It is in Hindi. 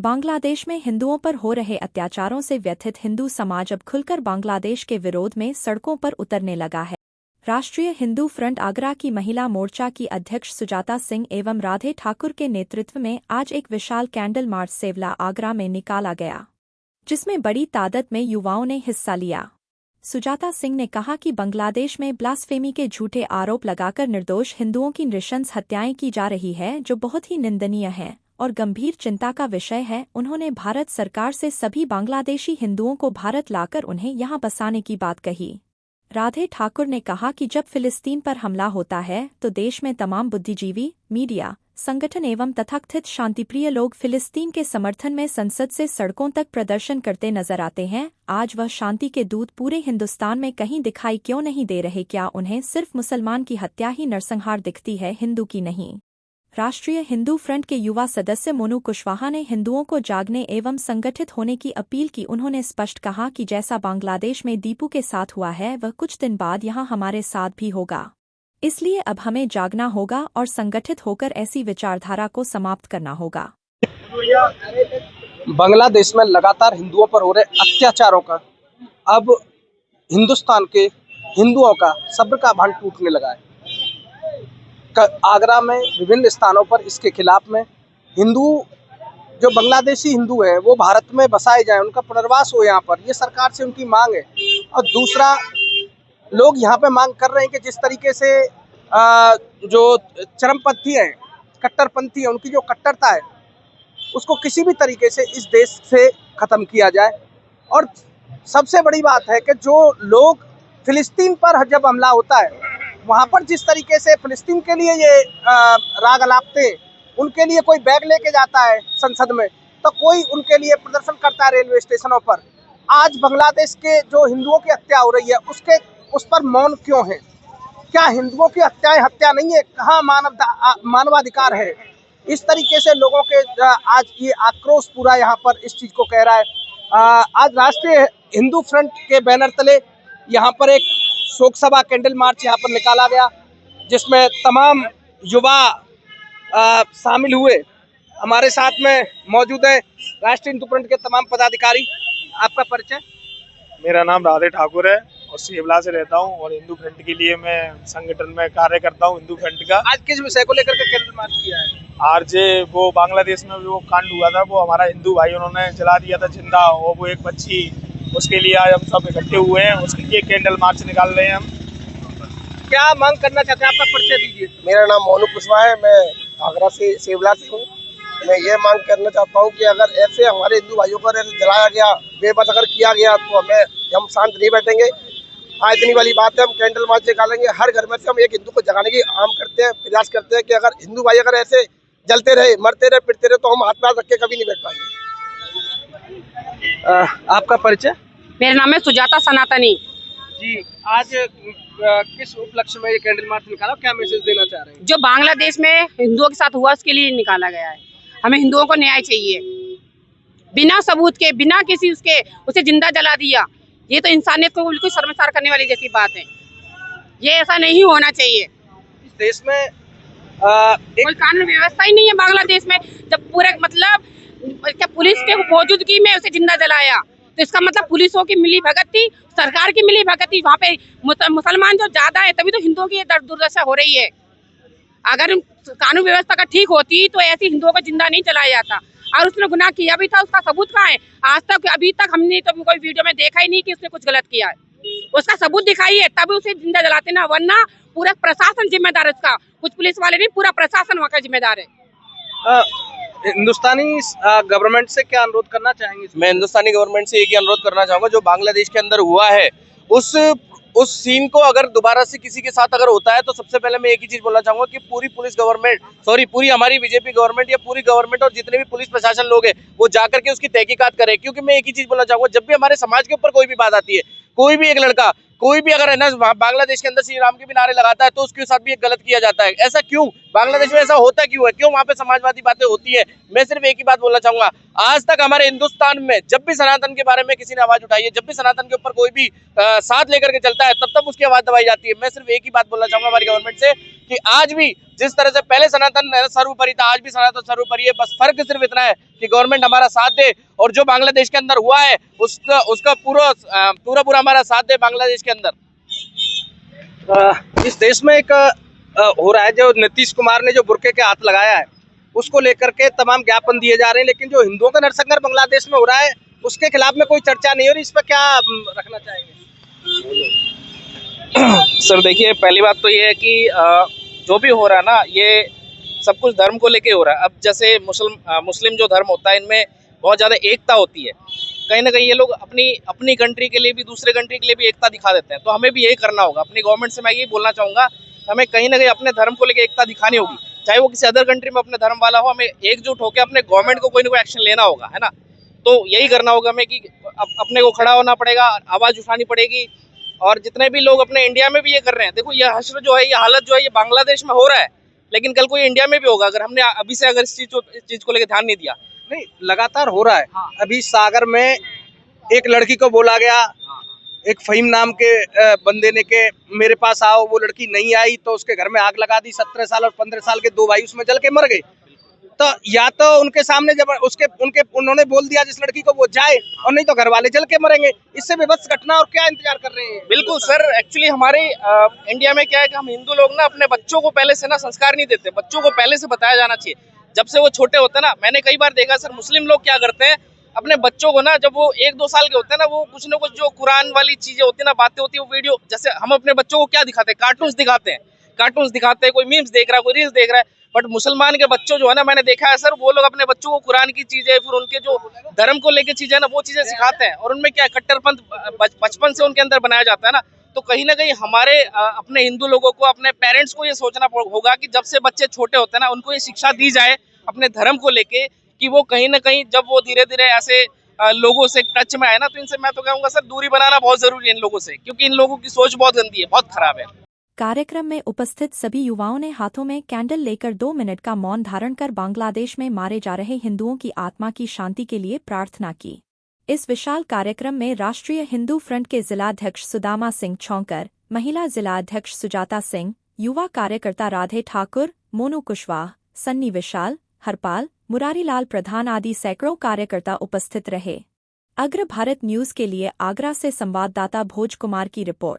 बांग्लादेश में हिंदुओं पर हो रहे अत्याचारों से व्यथित हिंदू समाज अब खुलकर बांग्लादेश के विरोध में सड़कों पर उतरने लगा है। राष्ट्रीय हिंदू फ्रंट आगरा की महिला मोर्चा की अध्यक्ष सुजाता सिंह एवं राधे ठाकुर के नेतृत्व में आज एक विशाल कैंडल मार्च सेवला आगरा में निकाला गया, जिसमें बड़ी तादाद में युवाओं ने हिस्सा लिया। सुजाता सिंह ने कहा कि बांग्लादेश में ब्लास्फेमी के झूठे आरोप लगाकर निर्दोष हिंदुओं की नृशंस हत्याएं की जा रही है, जो बहुत ही निंदनीय है और गंभीर चिंता का विषय है। उन्होंने भारत सरकार से सभी बांग्लादेशी हिंदुओं को भारत लाकर उन्हें यहां बसाने की बात कही। राधे ठाकुर ने कहा कि जब फिलिस्तीन पर हमला होता है तो देश में तमाम बुद्धिजीवी, मीडिया, संगठन एवं तथाकथित शांतिप्रिय लोग फिलिस्तीन के समर्थन में संसद से सड़कों तक प्रदर्शन करते नजर आते हैं। आज वह शांति के दूत पूरे हिंदुस्तान में कहीं दिखाई क्यों नहीं दे रहे? क्या उन्हें सिर्फ मुसलमान की हत्या ही नरसंहार दिखती है, हिंदू की नहीं? राष्ट्रीय हिंदू फ्रंट के युवा सदस्य मोनू कुशवाहा ने हिंदुओं को जागने एवं संगठित होने की अपील की। उन्होंने स्पष्ट कहा कि जैसा बांग्लादेश में दीपू के साथ हुआ है, वह कुछ दिन बाद यहां हमारे साथ भी होगा। इसलिए अब हमें जागना होगा और संगठित होकर ऐसी विचारधारा को समाप्त करना होगा। बांग्लादेश में लगातार हिंदुओं पर हो रहे अत्याचारों का अब हिंदुस्तान के हिंदुओं का सब्र का बांध टूटने लगा है। आगरा में विभिन्न स्थानों पर इसके खिलाफ में हिंदू जो बांग्लादेशी हिंदू हैं वो भारत में बसाए जाएं, उनका पुनर्वास हो यहाँ पर, ये सरकार से उनकी मांग है। और दूसरा, लोग यहाँ पे मांग कर रहे हैं कि जिस तरीके से जो चरमपंथी हैं, कट्टरपंथी हैं, उनकी जो कट्टरता है उसको किसी भी तरीके से इस देश से ख़त्म किया जाए। और सबसे बड़ी बात है कि जो लोग फिलिस्तीन पर जब हमला होता है, वहाँ पर जिस तरीके से फिलिस्तीन के लिए ये राग अलापते हैं, उनके लिए कोई बैग लेके जाता है संसद में, तो कोई उनके लिए प्रदर्शन करता है रेलवे स्टेशनों पर। आज बांग्लादेश के जो हिंदुओं की हत्या हो रही है उस पर मौन क्यों है? क्या हिंदुओं की हत्या नहीं है? कहाँ मानवाधिकार है? इस तरीके से लोगों के आज ये आक्रोश पूरा यहाँ पर इस चीज़ को कह रहा है। आज राष्ट्रीय हिंदू फ्रंट के बैनर तले यहाँ पर एक शोक सभा कैंडल मार्च यहाँ पर निकाला गया, जिसमें तमाम युवा शामिल हुए। हमारे साथ में मौजूद है राष्ट्रीय हिंदू फ्रंट के तमाम पदाधिकारी। आपका परिचय? मेरा नाम राधे ठाकुर है और सेवला से रहता हूँ और हिंदू फ्रंट के लिए मैं संगठन में कार्य करता हूँ, हिंदू फ्रंट का। आज किस विषय को लेकर के कैंडल मार्च किया है? आज वो बांग्लादेश में जो कांड हुआ था, वो हमारा हिंदू भाई उन्होंने जला दिया था जिंदा, और वो एक बच्ची, उसके लिए आज हम सब इकट्ठे हुए हैं, उसके लिए कैंडल मार्च निकाल रहे हैं हम। क्या मांग करना चाहते हैं? आपका परिचय दीजिए। मेरा नाम मोनू कुशवाहा है, मैं आगरा से सेवला से हूँ। मैं ये मांग करना चाहता हूँ कि अगर ऐसे हमारे हिंदू भाइयों को ऐसे जलाया गया, बेबस अगर किया गया, तो हम शांत नहीं बैठेंगे। आज इतनी वाली बात है, हम कैंडल मार्च निकालेंगे। हर घर में से हम एक हिंदू को जगाने की प्रयास करते हैं कि अगर हिंदू भाई अगर ऐसे जलते रहे, मरते रहे, पिटते रहे, तो हम हाथ पैर रख के कभी नहीं बैठ पाएंगे। आपका परिचय? मेरा नाम है सुजाता सनातनी जी। आज किस उपलक्ष्य में ये कैंडल मार्च निकाला, क्या मैसेज देना चाह रहे हैं? जो बांग्लादेश में हिंदुओं के साथ हुआ उसके लिए निकाला गया है। हमें हिंदुओं को न्याय चाहिए, बिना सबूत के, बिना किसी उसके, उसे जिंदा जला दिया। ये तो इंसानियत को बिल्कुल शर्मसार करने वाली जैसी बात है। ये ऐसा नहीं होना चाहिए। इस देश में कोई कानून व्यवस्था ही नहीं है बांग्लादेश में। जब पूरे मतलब पुलिस के मौजूदगी में उसे जिंदा जलाया, तो इसका मतलब पुलिसों की मिली भगत थी, सरकार की मिली भगत थी। वहाँ पे मुसलमान जो ज्यादा है, तभी तो हिंदुओं की दुर्दशा हो रही है। अगर कानून व्यवस्था का ठीक होती तो ऐसी हिंदुओं को जिंदा नहीं जलाया जाता। और उसने गुनाह किया भी था, उसका सबूत कहाँ है? आज तक अभी तक हमने तो कोई वीडियो में देखा ही नहीं कि उसने कुछ गलत किया है। उसका सबूत दिखाइए, तभी उसे जिंदा जलाते ना, वरना पूरा प्रशासन जिम्मेदार है उसका। कुछ पुलिस वाले नहीं, पूरा प्रशासन वहाँ का जिम्मेदार है। हिंदुस्तानी गवर्नमेंट से क्या अनुरोध करना चाहेंगे? मैं हिंदुस्तानी गवर्नमेंट से एक ही अनुरोध करना चाहूंगा, जो बांग्लादेश के अंदर हुआ है उस सीन को अगर दोबारा से किसी के साथ अगर होता है, तो सबसे पहले मैं एक ही चीज बोलना चाहूंगा कि पूरी हमारी बीजेपी गवर्नमेंट या पूरी गवर्नमेंट और जितने भी पुलिस प्रशासन लोग हैं, वो जाकर के उसकी तहकीकात करें। क्योंकि मैं एक ही चीज बोलना चाहूंगा, जब भी हमारे समाज के ऊपर कोई भी बात आती है, कोई भी एक लड़का कोई भी अगर है ना बांग्लादेश के अंदर श्री राम के भी नारे लगाता है तो उसके साथ भी एक गलत किया जाता है। ऐसा क्यों? बांग्लादेश में ऐसा होता क्यों है? क्यों वहाँ पे समाजवादी बातें होती है? मैं सिर्फ एक ही बात बोलना चाहूंगा, आज तक हमारे हिंदुस्तान में जब भी सनातन के बारे में किसी ने आवाज उठाई है, जब भी सनातन के ऊपर कोई भी साथ लेकर के चलता है, तब उसकी आवाज दबाई जाती है। मैं सिर्फ एक ही बात बोलना चाहूंगा हमारी गवर्नमेंट से कि आज भी जिस तरह से पहले सनातन सर्वोपरि था, आज भी सनातन सर्वोपरि है। बस फर्क सिर्फ इतना है कि गवर्नमेंट हमारा साथ दे और जो बांग्लादेश के अंदर हुआ है उसका पूरा हमारा साथ दे बांग्लादेश के अंदर। इस देश में एक हो रहा है, जो नीतीश कुमार ने जो बुर्के के हाथ लगाया है उसको लेकर के तमाम ज्ञापन दिए जा रहे हैं, लेकिन जो हिंदुओं का नरसंहार बांग्लादेश में हो रहा है उसके खिलाफ में कोई चर्चा नहीं हो रही। इस पर क्या रखना चाहेंगे? सर देखिए, पहली बात तो ये है कि जो भी हो रहा है ना, ये सब कुछ धर्म को लेके हो रहा है। अब जैसे मुस्लिम जो धर्म होता है, इनमें बहुत ज़्यादा एकता होती है। कहीं ना कहीं ये लोग अपनी कंट्री के लिए भी, दूसरे कंट्री के लिए भी एकता दिखा देते हैं। तो हमें भी यही करना होगा। अपनी गवर्नमेंट से मैं यही बोलना चाहूँगा, हमें कहीं ना कहीं अपने धर्म को लेकर एकता दिखानी होगी। चाहे वो किसी अदर कंट्री में अपने धर्म वाला हो, हमें एकजुट होकर अपने गवर्नमेंट को कोई ना कोई एक्शन लेना होगा, है ना। तो यही करना होगा हमें कि अपने को खड़ा होना पड़ेगा, आवाज़ उठानी पड़ेगी। और जितने भी लोग अपने इंडिया में भी ये कर रहे हैं, देखो ये हश्र जो है, ये हालत जो है, ये बांग्लादेश में हो रहा है, लेकिन कल को ये इंडिया में भी होगा अगर हमने अभी से अगर इस चीज को लेकर ध्यान नहीं दिया। नहीं, लगातार हो रहा है। अभी सागर में एक लड़की को बोला गया, एक फहीम नाम के बंदे ने के मेरे पास आओ, वो लड़की नहीं आई तो उसके घर में आग लगा दी। 17 साल और 15 साल के दो भाई उसमें जल के मर गए। तो या तो उनके सामने जब उन्होंने बोल दिया जिस लड़की को वो जाए, और नहीं तो घर वाले जल के मरेंगे। इससे विभत्स घटना और क्या इंतजार कर रहे हैं? बिल्कुल सर, एक्चुअली हमारे इंडिया में क्या है कि हम हिंदू लोग ना अपने बच्चों को पहले से ना संस्कार नहीं देते। बच्चों को पहले से बताया जाना चाहिए जब से वो छोटे होते हैं ना। मैंने कई बार देखा सर, मुस्लिम लोग क्या करते हैं, अपने बच्चों को ना जब वो 1-2 साल के होते हैं ना, वो कुछ ना कुछ जो कुरान वाली चीजें होती है ना, बातें होती है, वो वीडियो, जैसे हम अपने बच्चों को क्या दिखाते हैं, कार्टून्स दिखाते हैं, कोई मीम्स देख रहा है, कोई रील्स देख रहा है। बट मुसलमान के बच्चों जो है ना, मैंने देखा है सर, वो लोग अपने बच्चों को कुरान की चीजें, फिर उनके जो धर्म को लेके चीजें ना, वो चीजें सिखाते हैं। और उनमें क्या कट्टरपंथ बचपन से उनके अंदर बनाया जाता है ना। तो कहीं ना कहीं हमारे अपने हिंदू लोगों को, अपने पेरेंट्स को ये सोचना होगा कि जब से बच्चे छोटे होते हैं ना, उनको ये शिक्षा दी जाए अपने धर्म को लेके, कि वो कहीं ना कहीं जब वो धीरे धीरे ऐसे लोगों से टच में आए ना, तो इनसे मैं तो कहूँगा सर, दूरी बनाना बहुत जरूरी है इन लोगों से, क्योंकि इन लोगों की सोच बहुत गंदी है, बहुत खराब है। कार्यक्रम में उपस्थित सभी युवाओं ने हाथों में कैंडल लेकर 2 मिनट का मौन धारण कर बांग्लादेश में मारे जा रहे हिंदुओं की आत्मा की शांति के लिए प्रार्थना की। इस विशाल कार्यक्रम में राष्ट्रीय हिंदू फ्रंट के जिलाध्यक्ष सुदामा सिंह छौंकर, महिला जिलाध्यक्ष सुजाता सिंह, युवा कार्यकर्ता राधे ठाकुर, मोनू कुशवाहा, सन्नी विशाल, हरपाल, मुरारीलाल प्रधान आदि सैकड़ों कार्यकर्ता उपस्थित रहे। अग्र भारत न्यूज के लिए आगरा से संवाददाता भोज कुमार की रिपोर्ट।